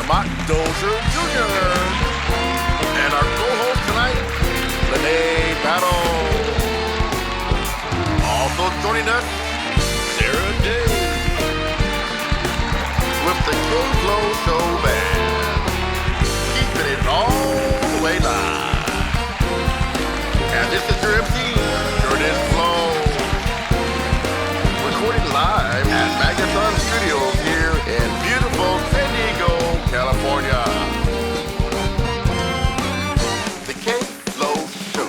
Lamont Dozier Jr. And our co-host tonight, Lene Battle. Also joining us, Sarah Day. With the K-Flow Show Band. Keeping it all the way live. And this is your MC, Curtis Flow. Recording live at Magneton Studios here in beautiful San Diego, California. The K-Flow Show.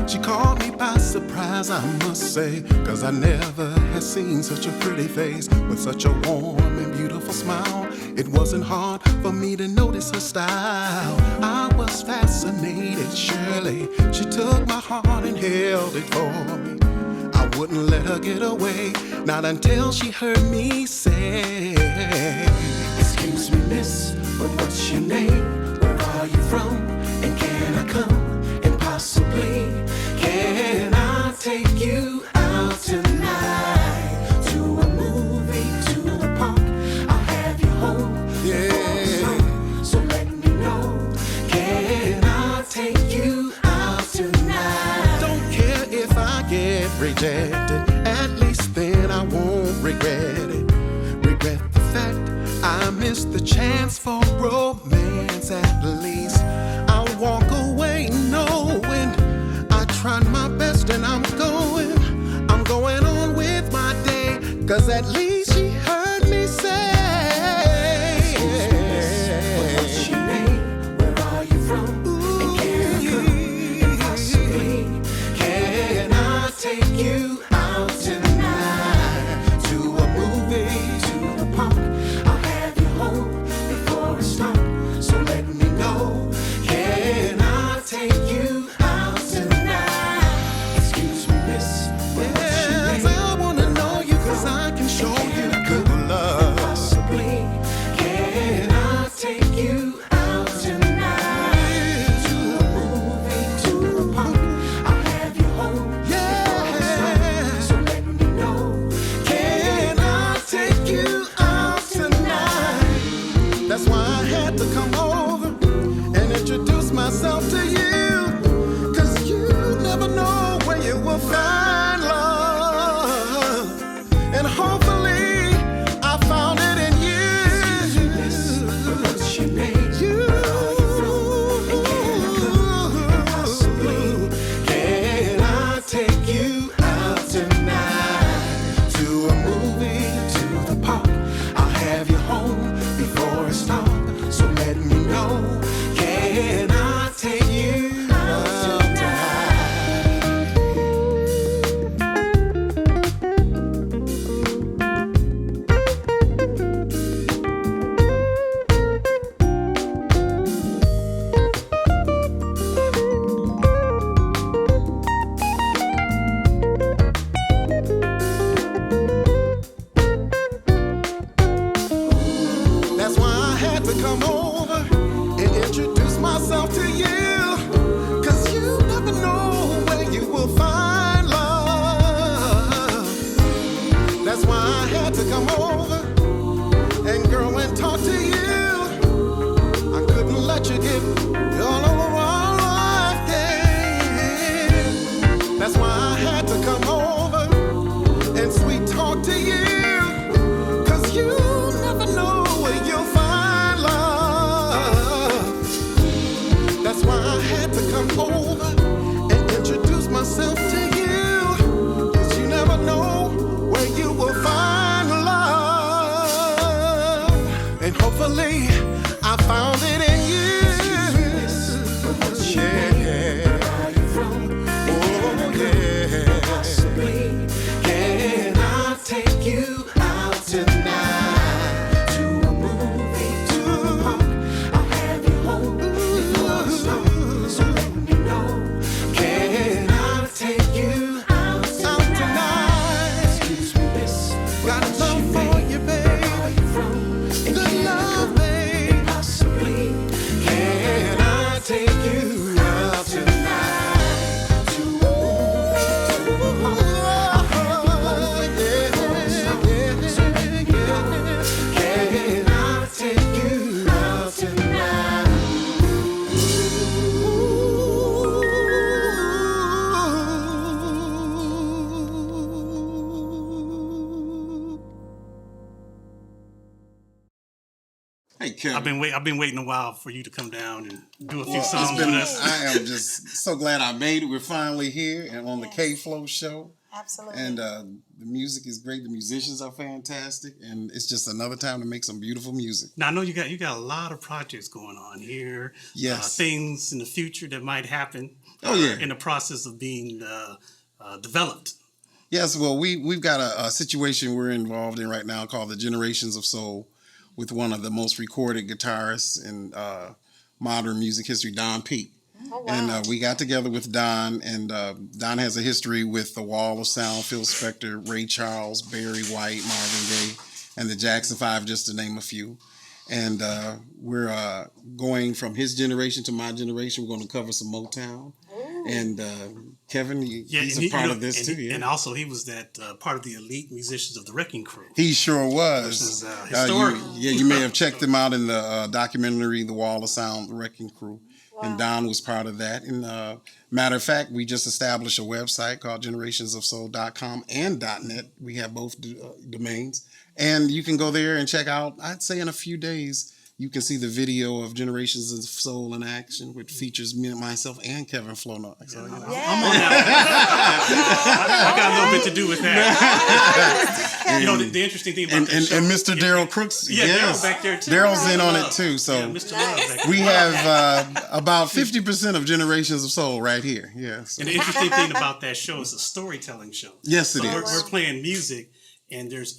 She caught me by surprise, I must say, 'cause I never had seen such a pretty face with such a warm and beautiful smile. It wasn't hard for me to notice her style. I was fascinated, surely. She took my heart and held it for me. I wouldn't let her get away, not until she heard me say, "Excuse me, miss, but what's your name? Where are you from? And can I come? And possibly, can I take you out tonight? To a movie, to the park, I'll have you home. Yeah. So let me know, can I take you out tonight? Don't care if I get rejected, at least then I won't regret it. Regret the fact I missed the chance for romance. At least I'll walk away knowing I tried my best and I'm going on with my day, 'cause at least she heard me say, "Excuse me, miss, but what's your name? Where are you from? And can I come? And possibly, can I take you out tonight? To a movie, to the park, I'll have you home before it's dark. So let me know, can I take you out tonight? Excuse me, miss, but what's your name? Yes, I wanna know you, 'cause I can show you good love. Possibly, can I take you out tonight? To a movie, to the park, I'll have you home before it's dark. So let me know, can I take you out tonight?" That's why I had to come over and introduce myself to you, 'cause you never know where you will find love. And hopefully I found it in you. Excuse me, miss, but what's your name? Where are you from? And can I come? And possibly, can I take you out tonight? To a movie, to the park, I'll have you home before it's dark. So let me know, can I take you out tonight? That's why I had to come over and introduce myself to you, 'cause you never know where you will find love. That's why I had to come over and girl and talk to you. I couldn't let you get all over my life, yeah. That's why I had to come over and sweet talk to you, 'cause you never know where you'll find love. That's why I had to come over and introduce myself to you, 'cause you never know where you will find love. And hopefully I found it in you. Kevin. I've been waiting a while for you to come down and do a few songs with us. I am just so glad I made it. We're finally here and on the K-Flow show. Absolutely. And the music is great. The musicians are fantastic, and it's just another time to make some beautiful music. Now I know you got a lot of projects going on here. Yes. Things in the future that might happen. In the process of being developed. Yes. Well, we've got a situation we're involved in right now called the Generations of Soul, with one of the most recorded guitarists in modern music history, Don Peake. Oh, wow. And we got together with Don, and Don has a history with the Wall of Sound, Phil Spector, Ray Charles, Barry White, Marvin Gaye, and the Jackson 5, just to name a few. And we're going from his generation to my generation. We're going to cover some Motown. Ooh. And Kevin, he's a part of this too. Yeah. And also he was that part of the elite musicians of the Wrecking Crew. He sure was. Which is historic. You may have checked him out in the documentary, The Wall of Sound, The Wrecking Crew. Wow. And Don was part of that. And matter of fact, we just established a website called generationsofsoul.com and .net. We have both domains. And you can go there and check out, I'd say in a few days, you can see the video of Generations of Soul in action, which features me, myself, and Kevin Flournoy. So, I'm on that. I got a little bit to do with that. The interesting thing about that show, and Mr. Daryl Crooks. Daryl's back there too. Daryl's in on it too. So we have about 50% of Generations of Soul right here. Yes. And the interesting thing about that show is a storytelling show. Yes, it is. We're playing music. And there's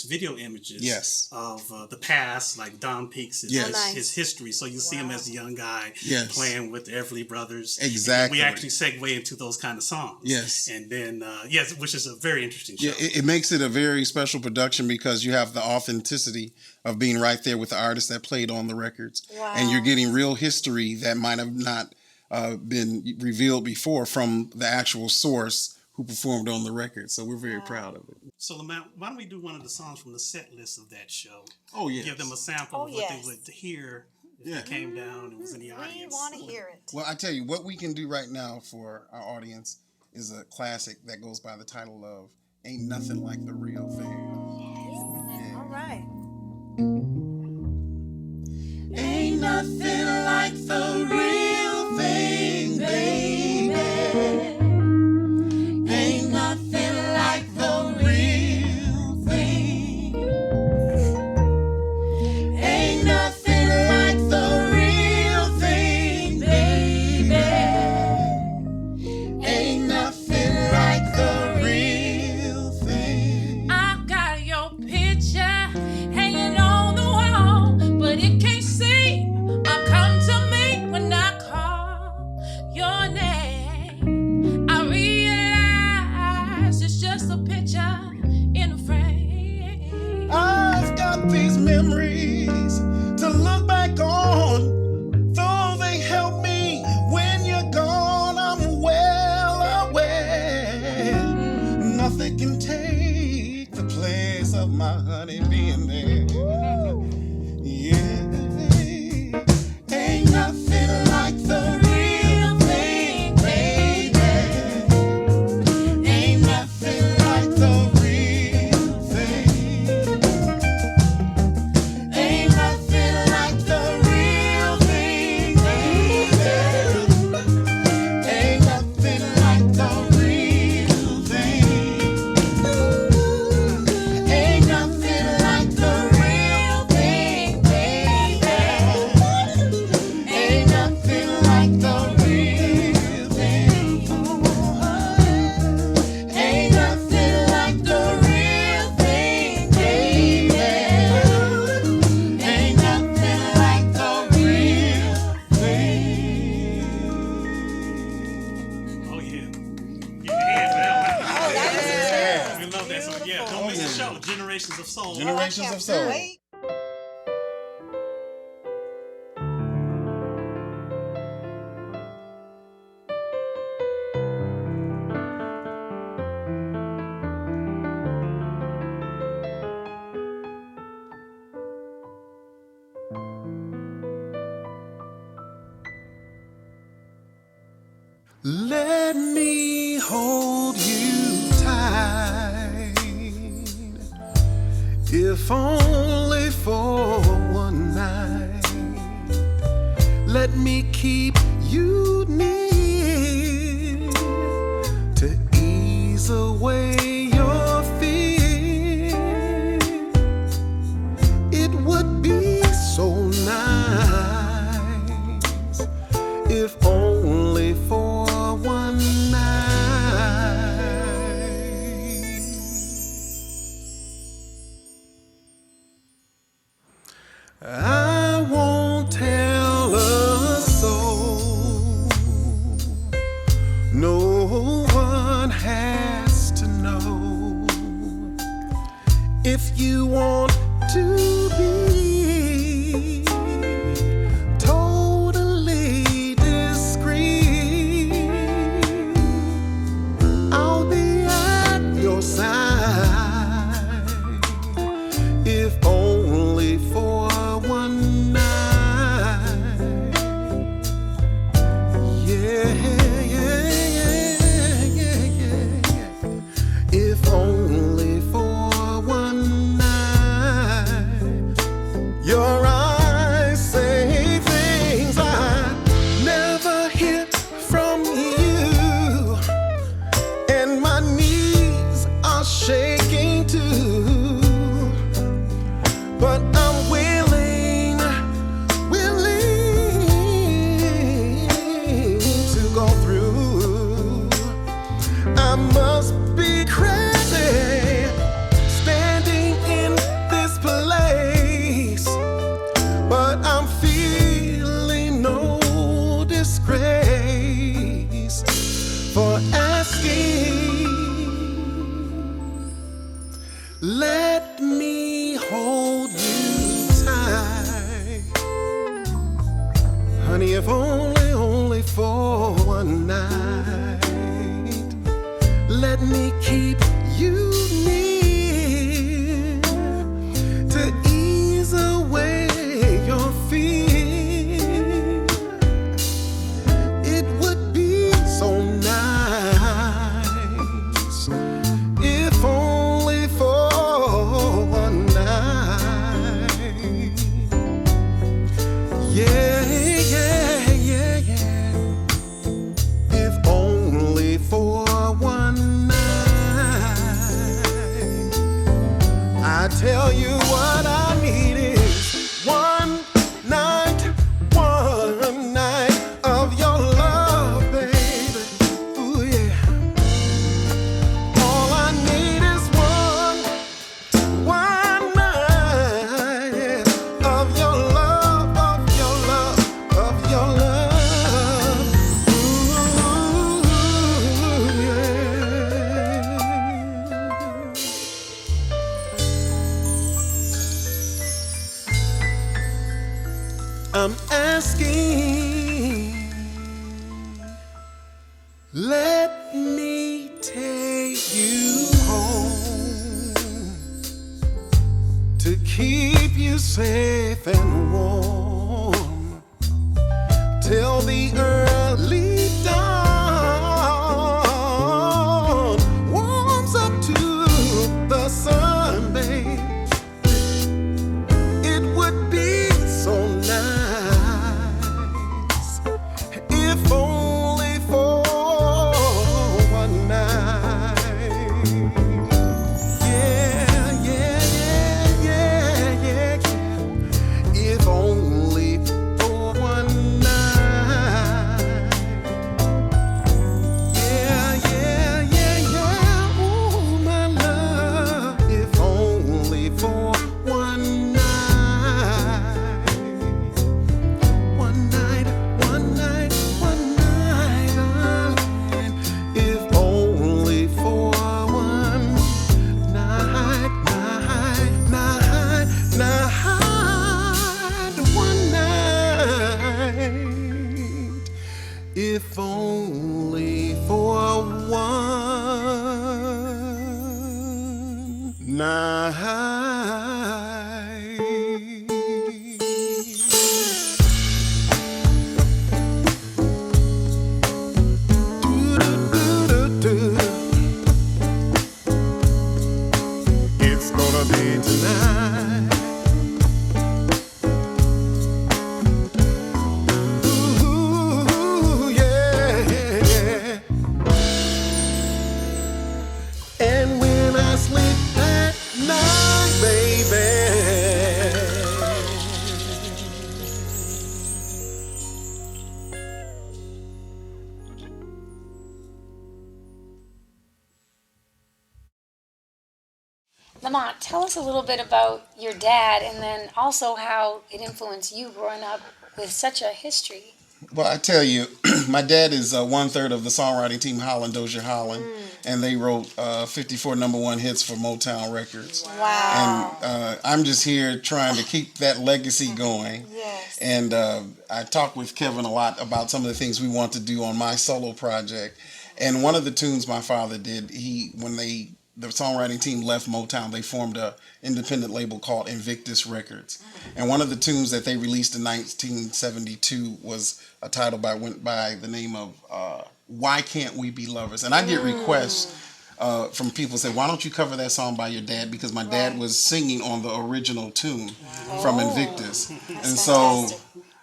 video images of the past, like Don Peake's his history. So you see him as a young guy playing with the Everly Brothers. Exactly. And we actually segue into those kind of songs. Yes. And then, which is a very interesting show. Yeah, it makes it a very special production because you have the authenticity of being right there with the artists that played on the records. Wow. And you're getting real history that might have not been revealed before from the actual source who performed on the record. So we're very proud of it. So Lamont, why don't we do one of the songs from the set list of that show? Oh, yes. Give them a sample of what they would hear if they came down and was in the audience. We want to hear it. Well, I tell you, what we can do right now for our audience is a classic that goes by the title of Ain't Nothing Like the Real Thing. Yeah. All right. Ain't nothing like the real thing, baby. Ain't nothing like the real thing. Ain't nothing like the real thing, baby. Ain't nothing like the real thing. I got your picture hanging on the wall, but it can't see or come to me when I call your name. I realize it's just a picture in a frame. I've got these memories to look back on, though they help me when you're gone. I'm well aware nothing can take the place of my honey being there. Yeah, ain't nothing like the real thing, baby. Ain't nothing like the real thing. Ain't nothing like the real thing, baby. Ain't nothing like the real thing. Ain't nothing like the real thing, baby. Ain't nothing like the real thing. Ain't nothing like the real thing, baby. Ain't nothing like the real thing. Oh, yeah. Give your hand for that one. We love that song. Yeah, don't miss the show. Generations of Soul. Generations of Soul. Wait. Let me hold you tight, if only for one night. me keep you near to ease away your fear. It would be so nice if only for one night. I won't tell a soul. No one has to know. If you want to be totally discreet, I'll be at your side, if only for one night. Yeah, yeah, yeah, yeah, yeah. If only for one night. Your eyes say things I never hear from you, and my knees are shaking too. But I'm willing to go through. I must be crazy standing in this place, but I'm feeling no disgrace for asking. Let me hold you tight, honey, if only for one night. Let me keep you near to ease away your fear. It would be so nice if only for one night. Yeah, yeah, yeah, yeah. If only for one night. I tell you what I need is one night of your love, baby. Ooh, yeah. All I need is one night, yeah, of your love, of your love, of your love. Ooh, yeah. I'm asking, let me take you home to keep you safe and warm till the early dawn warms up to the sun, babe. It would be so nice if only for one night. Yeah, yeah, yeah, yeah, yeah, yeah. If only for one night. Lamont, tell us a little bit about your dad and then also how it influenced you growing up with such a history. Well, I tell you, my dad is 1/3 of the songwriting team, Lamont Dozier Jr, and they wrote 54 number one hits for Motown Records. Wow. And I'm just here trying to keep that legacy going. Yes. And I talked with Kevin a lot about some of the things we want to do on my solo project. And one of the tunes my father did, when the songwriting team left Motown, they formed an independent label called Invictus Records. And one of the tunes that they released in 1972 was a title went by the name of Why Can't We Be Lovers? And I get requests from people say, why don't you cover that song by your dad? Because my dad was singing on the original tune from Invictus. And so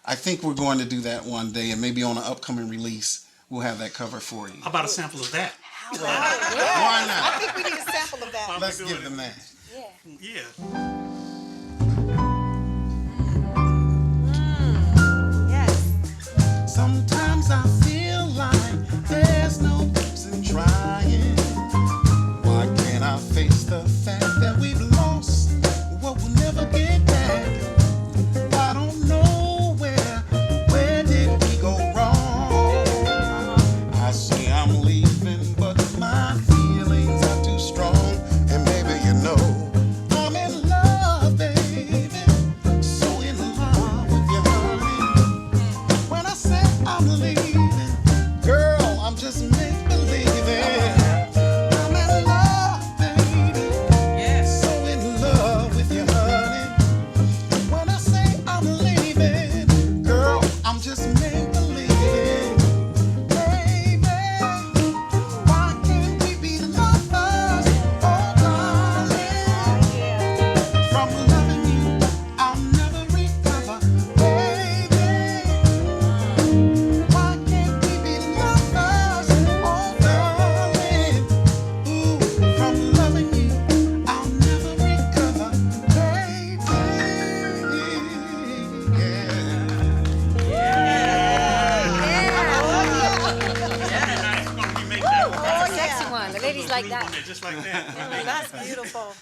I think we're going to do that one day, and maybe on an upcoming release, we'll have that cover for you. How about a sample of that? Why not? I think we need a sample of that. Let's give them that. Yeah. Yes. Sometimes I feel like there's no use in trying. Why can't I face the fact that we've lost what we'll never get back? I don't know where did we go wrong? I say I'm leaving, but my feelings are too strong. And baby, you know, I'm in love, baby. So in love with you, honey. When I say I'm leaving, girl, I'm just make-believing. I'm in love, baby. So in love with you, honey. When I say I'm leaving, girl, I'm just make-believing. Baby, why can't we be lovers? Oh, darling. From loving you, I'll never recover. Baby, why can't we be lovers? Oh, darling. Ooh, from loving you, I'll never recover. Baby, Yeah, it's going to remake that one. That's a sexy one. The ladies like that. Yeah, just like that. That's beautiful.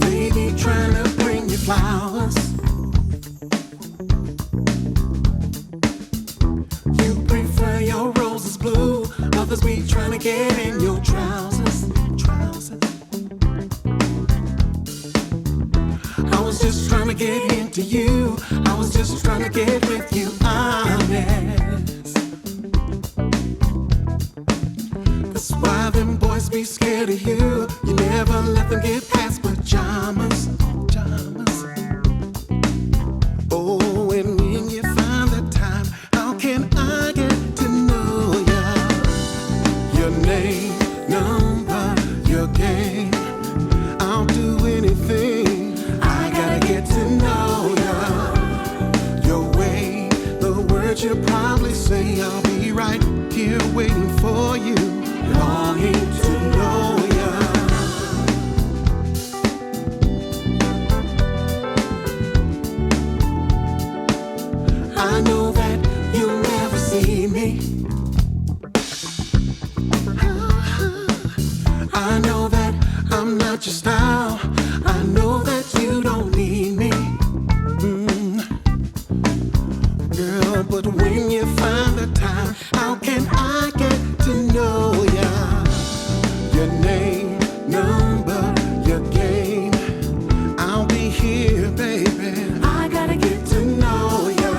Baby, trying to bring you flowers. You prefer your roses blue. Others be trying to get in your trousers. I was just trying to get into you. I was just trying to get with you, honest. That's why them boys be scared of you. You never let them get past pajamas. Oh, and when you find the time, how can I get to know ya? Your name, number, your game. I'll do anything. I gotta get to know ya. Your way, the words you probably say. I'll be right here waiting for you, longing to know ya. I know that you'll never see me. I know that I'm not your style. I know that you don't need me. Girl, but when you find the time, how can I get to know ya? Your name, number, your game. I'll be here, baby. I gotta get to know ya.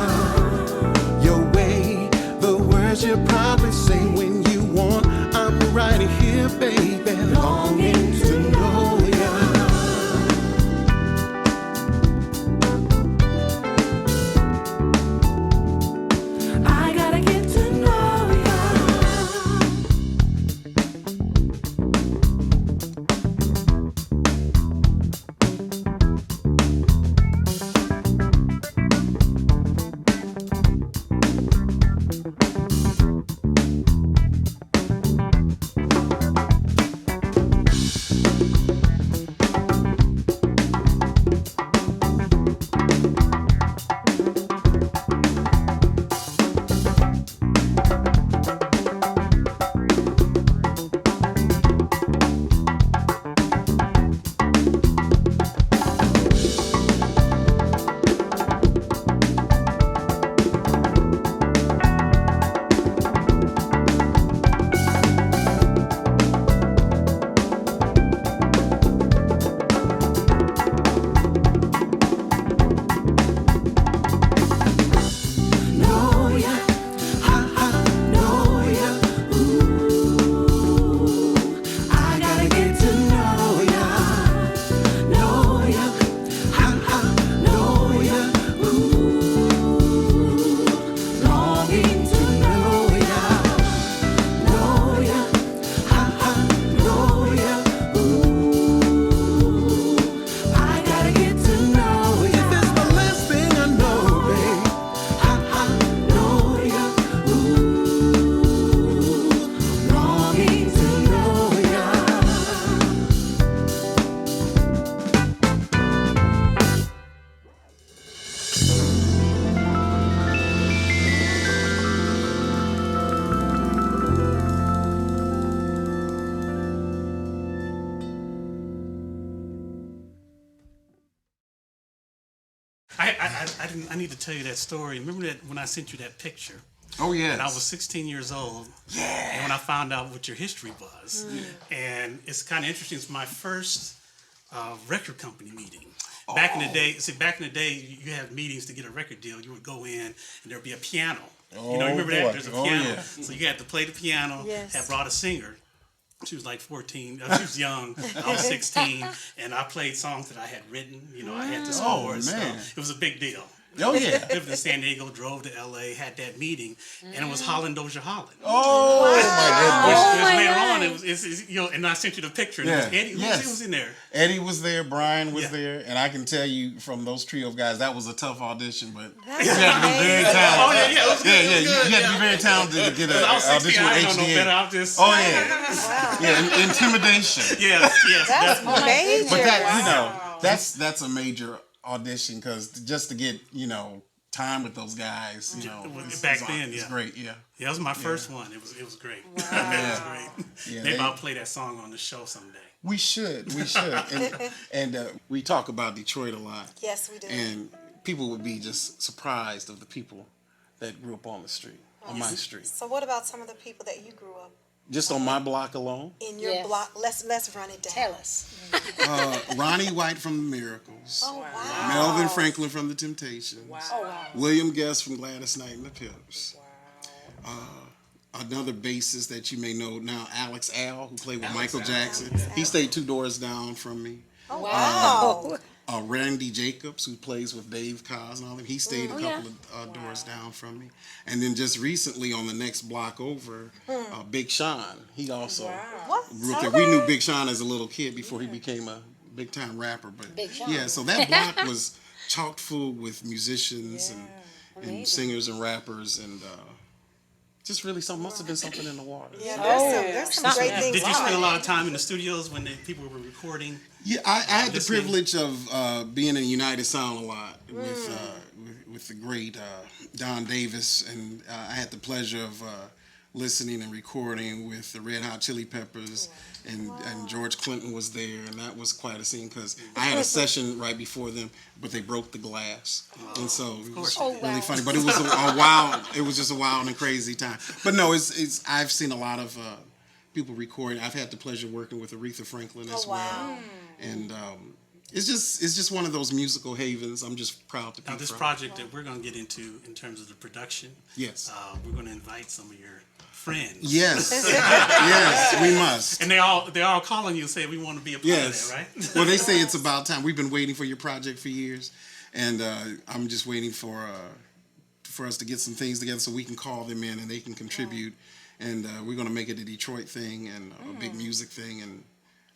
I need to tell you that story. Remember that when I sent you that picture? Oh, yeah. And I was 16 years old. Yeah. And when I found out what your history was. And it's kind of interesting. It's my first record company meeting. Back in the day, you had meetings to get a record deal. You would go in and there'd be a piano. Oh, you know, remember that? boy. There's a piano. Yeah. So you had to play the piano. Yes. Had brought a singer. She was like 14. She was young. I was 16. And I played songs that I had written. You know, I had the scores. man. So it was a big deal. Oh, yeah. Lived in San Diego, drove to LA, had that meeting, and it was Holland Dozier Holland. Oh, my Which later on, it's you know, and I sent you the picture. And it was Eddie, who was in there? Eddie was there, Brian was there, and I can tell you from those trio of guys, that was a tough audition, but you had to be very talented. Oh, yeah, it was good. You had to be very talented to get an audition with I don't know HDA. better. I'm just... Oh, yeah. Yeah, intimidation. Yes, That's definitely. major. But that, you know, that's a major audition, because just to get, you know, time with those guys, you know, it's great. Yeah, that was my first one. It was great. Wow. It was great. Yeah, Maybe I'll play that song on the show someday. We should, and we talk about Detroit a lot. Yes, we do. And people would be just surprised of the people that grew up on the street, on my street. So what about some of the people that you grew up Just on my block alone. in your block? Let's run it down. Tell us. Ronnie White from the Miracles. Oh, wow. Melvin Franklin from the Temptations. Wow. Oh, wow. William Guest from Gladys Knight and the Pips. Another bassist that you may know now, Alex Al, who played with Michael Jackson. He stayed 2 doors down from me. Oh, wow. Randy Jacobs, who plays with Dave Cos and all them, he stayed a couple of doors down from me. And then just recently on the next block over, Big Sean, he also grew up there. We knew Big Sean as a little kid before he became a big-time rapper. But yeah, so that block was chock full with musicians and singers and rappers, and just really must have been something in the water. Yeah, there's some great things. Did you spend a lot of time in the studios when people were recording? Yeah, I had the privilege of being in United Sound a lot with the great Don Davis, and I had the pleasure of listening and recording with the Red Hot Chili Peppers, and George Clinton was there, and that was quite a scene, because I had a session right before them, but they broke the glass, and so it was really funny. But it was it was just a wild and crazy time. But no, it's I've seen a lot of people recording. I've had the pleasure of working with Aretha Franklin as well, and it's just one of those musical havens. I'm just proud to be. Now, this project that we're going to get into in terms of the production, yes, we're going to invite some of your friends. Yes, yes, we must. And they're all calling you and saying we want to be a part of that, right? Well, they say it's about time. We've been waiting for your project for years, and I'm just waiting for us to get some things together so we can call them in and they can contribute. And we're going to make it a Detroit thing and a big music thing, and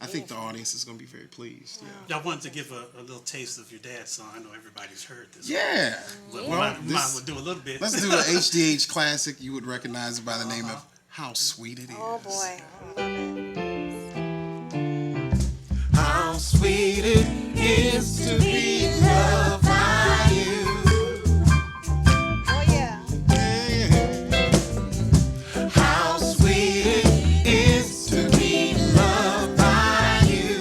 I think the audience is going to be very pleased. Yeah. Y'all wanted to give a little taste of your dad's song. I know everybody's heard this. Yeah. But we might as well do a little bit. Let's do an HDH classic. You would recognize it by the name of How Sweet It Is. Oh, boy. How sweet it is to be loved by you. Oh, yeah. How sweet it is to be loved by you.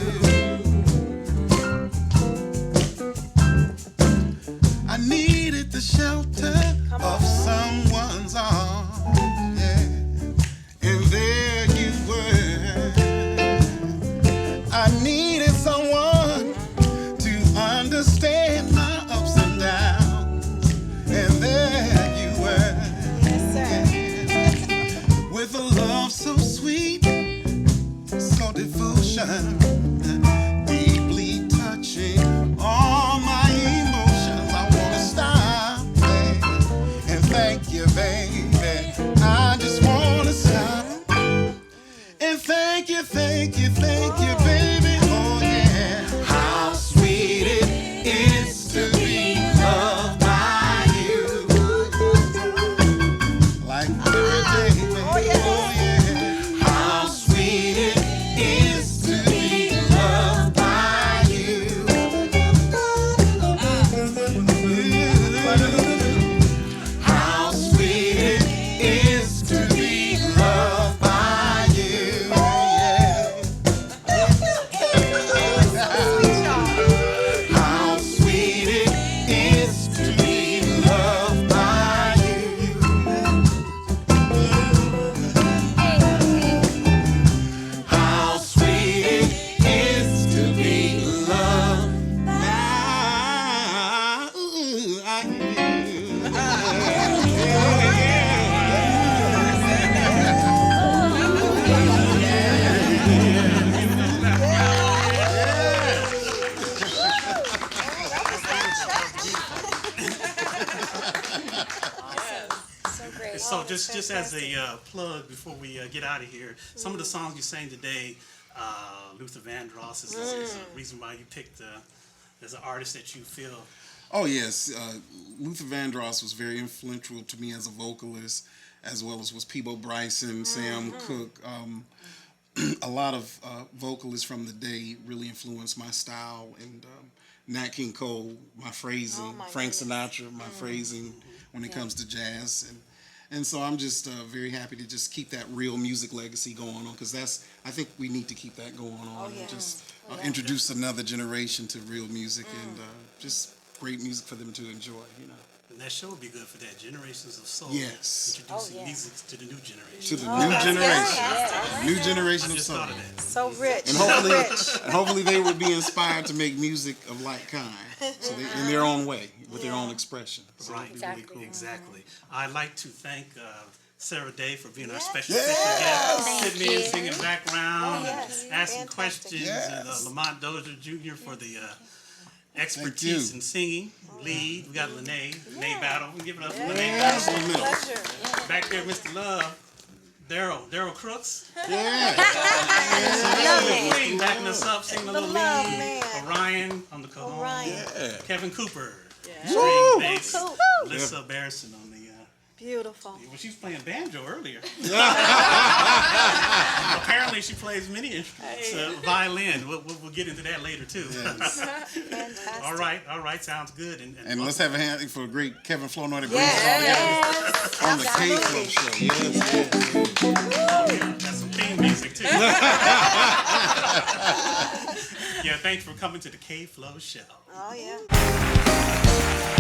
I needed the shelter of someone's arms, and there you were. I needed someone to understand my ups and downs, and there you were. Yes, sir. With a love so sweet, so devotion, deeply touching all my emotions. I wanna stop and thank you, baby. I just wanna stop and thank you, baby. Oh yeah, how sweet it is to be loved by you. Like every day, baby. Oh yeah, how sweet it is to be just as a plug before we get out of here, some of the songs you sang today, Luther Vandross is a reason why you picked as an artist that you feel. Oh yes, Luther Vandross was very influential to me as a vocalist, as well as was Peebo Bryson, Sam Cooke. A lot of vocalists from the day really influenced my style, and Nat King Cole, my phrasing, Frank Sinatra, my phrasing when it comes to jazz, and so I'm just very happy to just keep that real music legacy going on, because I think we need to keep that going on, and just introduce another generation to real music, and just great music for them to enjoy, you know. And that show would be good for that, Generations of Soul. Yes. Introducing music to the new generation. To the new generation. New generation of Just soul. thought of that. So rich. And hopefully they would be inspired to make music of like kind, so they, in their own way, with their own expression. So Right, that'd be really cool. exactly. I'd like to thank Sarah Day for being our special guest, sitting in, singing background, asking Fantastic. questions, and Lamont Dozier Jr. for the expertise in singing, lead. We got Lene Battle. We give it up for Lene Battle. Pleasure. Back there, Mr. Love. Daryl Crooks. Yeah. Queen backing us up, singing a little love lead. man. Orion on the cajon. Orion. Kevin Cooper, string bass. Cool. Alyssa Barrison on the. Beautiful. Well, she was playing banjo earlier. Apparently, she plays many instruments. Violin. We'll get into that later too. Yes. Fantastic. All right. Sounds good. And let's have a hand for a great Kevin Flournoy to bring Yes. us on the K-Flow show. Yes. That's some theme music too. Yeah. Thanks for coming to the K-Flow show. Oh yeah.